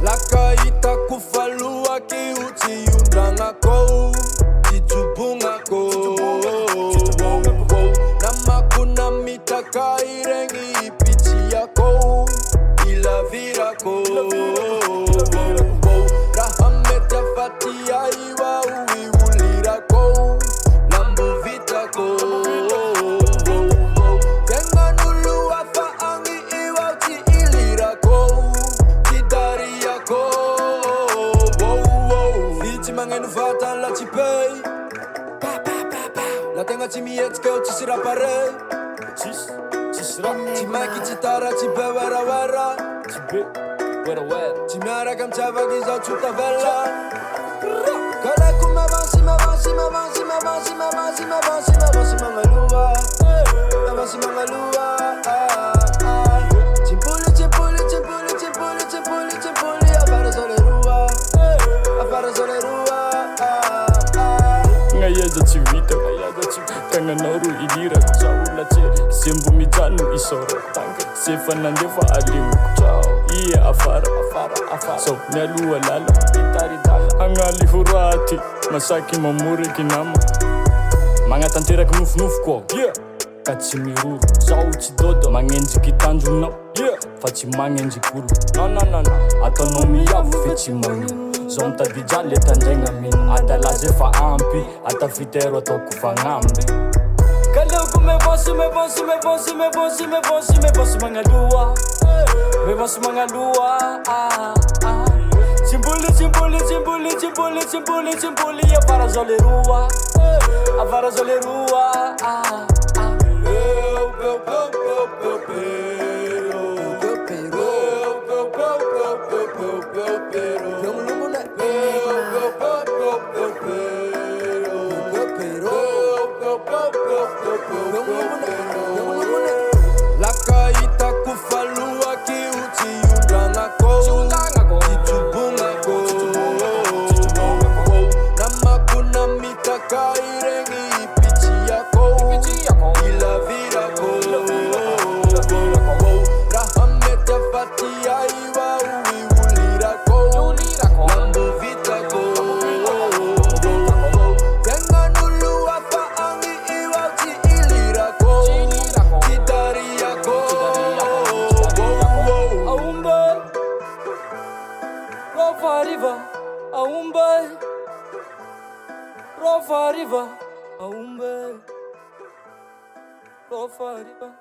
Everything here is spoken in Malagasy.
Lakaita kufalua kiuti undrangako Tijubungako Namakuna mitaka irengi pichi yako Ila virako Rahameta fatia iwa uiulirako Lambu vitako Tenganulu wafa angi iwa uti ilirako Tidari yako Viti mangenu fata la chipei La tenga chimi etskeo chisira pare Chimaki chitara chipe wera wera Chimiara kam chava giza chuta vela Kala kuma vansi mangalua Vansi mangalua Chimpuli Afara solerua Ngayaza chivita Kanganoru idira Chaula cheri Sembu mijanu isoro Tanke sefa nandefa alimu Chao Iye afara So nyalua lala Itari dala Angali hurati Masaki mamure kinama Mangatantera knufu ko Yeah Kachimiruru Sauchi dodo Mangenji kitanju na Yeah Fachi mangenji kuru No Autonomi ya fichi mangi Zonta dijale tanjenga min Adala zefa ampi Ata fitero toku fangambi Kaleuku me vosi mangalua Me vosi mangalua Chimpuli Afara zolerua Lakaita kufalua kiuti undrangako Tijubungako Namakuna mitaka irengi pichi yako Ila virako Rahameta fatia iwa uiulirako Lambu vitako Tenganulu wafa angi iwa uti ilirako Tidari yako Aumbe Rofa river Aumbe Rofa river Aumbe Rofa river